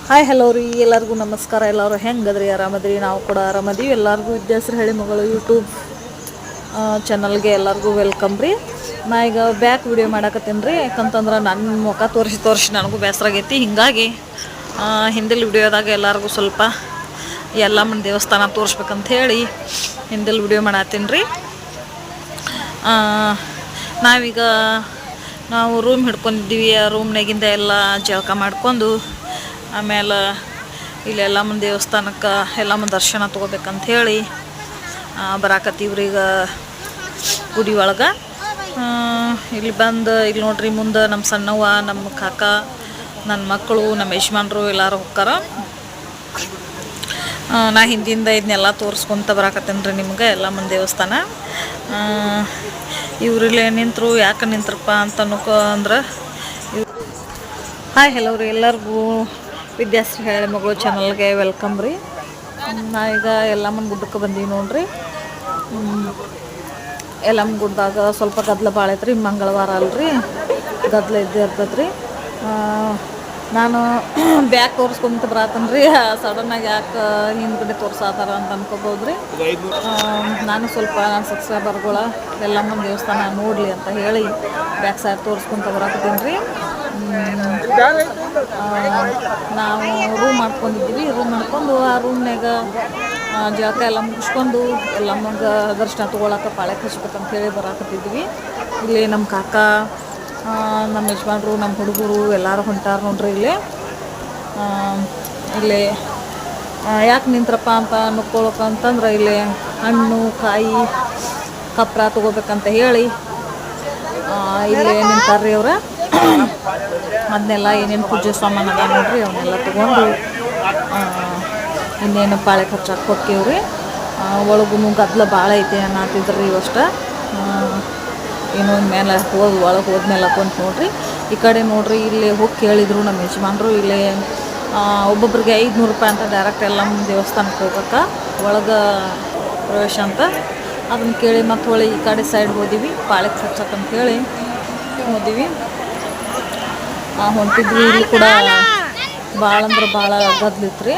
Hi hello ರೀ ಎಲ್ಲರಿಗೂ ನಮಸ್ಕಾರ. ಎಲ್ಲರೂ ಹೆಂಗದ್ರಿ? ಆರಾಮದ್ರಿ? ನಾವು ಕೂಡ ಆರಾಮದೀವಿ. ಎಲ್ಲರಿಗೂ ವಿದ್ಯಾಶ್ರೀ ಹಳ್ಳಿ ಮಗಳು ಯೂಟ್ಯೂಬ್ ಚಾನಲ್ಗೆ ಎಲ್ಲರಿಗೂ ವೆಲ್ಕಮ್ ರೀ. ನಾ ಈಗ ಬ್ಯಾಕ್ ವಿಡಿಯೋ ಮಾಡಕತ್ತೀನಿ ರೀ, ಯಾಕಂತಂದ್ರೆ ನನ್ನ ಮುಖ ತೋರಿಸಿ ನನಗೂ ಬೇಸರ ಆಗೈತಿ. ಹೀಗಾಗಿ ಹಿಂದಿಲ್ ವಿಡಿಯೋದಾಗ ಎಲ್ಲರಿಗೂ ಸ್ವಲ್ಪ ಯಲ್ಲಮ್ಮನ ದೇವಸ್ಥಾನ ತೋರಿಸ್ಬೇಕಂತ ಹೇಳಿ ಹಿಂದಿಲ್ ವಿಡಿಯೋ ಮಾಡತ್ತೀನಿ ರೀ. ನಾವೀಗ ನಾವು ರೂಮ್ ಹಿಡ್ಕೊಂಡಿದ್ದೀವಿ. ಆ ರೂಮ್ನಾಗಿಂದ ಎಲ್ಲ ಜಳಕ ಮಾಡ್ಕೊಂಡು ಆಮೇಲೆ ಇಲ್ಲಿ ಯಲ್ಲಮ್ಮನ ದೇವಸ್ಥಾನಕ್ಕೆ ಯಲ್ಲಮ್ಮನ ದರ್ಶನ ತೊಗೋಬೇಕಂತ ಹೇಳಿ ಬರಾಕತ್ತೀವ್ರಿ. ಈಗ ಗುಡಿ ಒಳಗೆ ಇಲ್ಲಿ ಬಂದು ಇಲ್ಲಿ ನೋಡ್ರಿ, ಮುಂದೆ ನಮ್ಮ ಸಣ್ಣವ್ವ, ನಮ್ಮ ಕಾಕ, ನನ್ನ ಮಕ್ಕಳು, ನಮ್ಮ ಯಜಮಾನ್ರು ಎಲ್ಲರೂ ಹೋಗ್ತಾರ. ನಾ ಹಿಂದಿಂದ ಇದನ್ನೆಲ್ಲ ತೋರಿಸ್ಕೊತ ಬರಾಕತ್ತೇನೆ ರೀ ನಿಮ್ಗೆ ಯಲ್ಲಮ್ಮನ ದೇವಸ್ಥಾನ. ಇವ್ರಿಲ್ಲೇ ನಿಂತರು, ಯಾಕೆ ನಿಂತ್ರಪ್ಪ ಅಂತ ಅಂದ್ರೆ ಹಾಯ್ ಹಲೋ ರೀ ಎಲ್ಲರಿಗೂ ವಿದ್ಯಾಶ್ರೀ ಹಳ್ಳಿ ಮಗಳು ಚಾನಲ್ಗೆ ವೆಲ್ಕಮ್ ರೀ. ನಾ ಈಗ ಯಲ್ಲಮ್ಮನ ಗುಡ್ಡಕ್ಕೆ ಬಂದೀವಿ ನೋಡ್ರಿ. ಯಲ್ಲಮ್ಮನ ಗುಡ್ಡದಾಗ ಸ್ವಲ್ಪ ಗದ್ದಲ ಭಾಳ ಐತ್ರಿ, ಮಂಗಳವಾರ ಅಲ್ರಿ, ಗದ್ದಲ ಇದ್ದೇ ಇರ್ತೈತೆ ರೀ. ನಾನು ಬ್ಯಾಗ್ ತೋರಿಸ್ಕೊಂತ ಬರತ್ತೇನೆ ರೀ. ಸಡನ್ನಾಗಿ ಯಾಕೆ ಹಿಂದ್ಗಡೆ ತೋರ್ಸಾತಾರ ಅಂತ ಅನ್ಕೋಬೋದು ರೀ. ನಾನು ಸ್ವಲ್ಪ ನನ್ನ ಸಬ್ಸ್ಕ್ರೈಬರ್ಗಳ ಯಲ್ಲಮ್ಮನ ದೇವಸ್ಥಾನ ನೋಡಲಿ ಅಂತ ಹೇಳಿ ಬ್ಯಾಕ್ ಸೈಡ್ ತೋರಿಸ್ಕೊಂತ ಬರಾಕತ್ತೀನಿ ರೀ. ನಾವು ರೂಮ್ ಮಾಡ್ಕೊಂಡಿದ್ದೀವಿ. ರೂಮ್ ಮಾಡ್ಕೊಂಡು ಆ ರೂಮ್ನಾಗ ಜಳಕ ಎಲ್ಲ ಮುಗಿಸ್ಕೊಂಡು ಯಲ್ಲಮ್ಮಂಗೆ ದರ್ಶನ ತೊಗೊಳಕ್ಕೆ ಪಾಳೆ ಹಚ್ಬೇಕಂತ ಹೇಳಿ ಬರಾಕತ್ತಿದ್ವಿ. ಇಲ್ಲಿ ನಮ್ಮ ಕಾಕ, ನಮ್ಮ ಯಜಮಾನ್ರು, ನಮ್ಮ ಹುಡುಗರು ಎಲ್ಲರೂ ಹೊಂಟಾರ ನೋಡ್ರಿ. ಇಲ್ಲಿ ಯಾಕೆ ನಿಂತ್ರಪ್ಪ ಅಂತ ನೋಡ್ಕೊಳಕಂತಂದ್ರೆ ಇಲ್ಲಿ ಹಣ್ಣು ಕಾಯಿ ಕಪ್ರ ತೊಗೋಬೇಕಂತ ಹೇಳಿ ಇಲ್ಲಿ ನಿಂತಾರ್ರಿ ಅವ್ರು. ಅದನ್ನೆಲ್ಲ ಏನೇನು ಪೂಜೆ ಸಾಮಾನು ಅದ ನೋಡ್ರಿ, ಅವನ್ನೆಲ್ಲ ತೊಗೊಂಡು ಇನ್ನೇನು ಪಾಳೆ ಖರ್ಚಾಗಿ ಹೋಗ್ತೀವ್ರಿ. ಒಳಗೂ ಗದ್ದಲ ಭಾಳ ಐತೆ ಅನ್ನತ್ತಿದ್ರಿ ಇವಷ್ಟ. ಏನೋ ಮೇಲೆ ಒಳಗೆ ಹೋದ್ಮೇಲೆ ಕುಂತು ನೋಡ್ರಿ. ಈ ಕಡೆ ನೋಡ್ರಿ, ಇಲ್ಲಿ ಹೋಗಿ ಕೇಳಿದ್ರು ನಮ್ಮ ಯಜಮಾನ್ರು, ಇಲ್ಲಿ ಒಬ್ಬೊಬ್ರಿಗೆ 500 ರೂಪಾಯಿ ಅಂತ ಡೈರೆಕ್ಟ್ ಯಲ್ಲಮ್ಮನ ದೇವಸ್ಥಾನಕ್ಕೆ ಹೋಗ್ಬೇಕಾ ಒಳಗೆ ಪ್ರವೇಶ ಅಂತ. ಅದನ್ನು ಕೇಳಿ ಮತ್ತೆ ಹೊಳಿ ಈ ಕಡೆ ಸೈಡ್ ಹೋದಿವಿ, ಪಾಳೆ ಖರ್ಚಕ್ಕಂತ ಹೇಳಿ ಹೋದಿವಿ. ಹೊಂಟಿದ್ವಿ. ಇಲ್ಲಿ ಕೂಡ ಭಾಳ ಅಂದ್ರೆ ಭಾಳ ಗದ್ದಲಿತ್ತು ರೀ.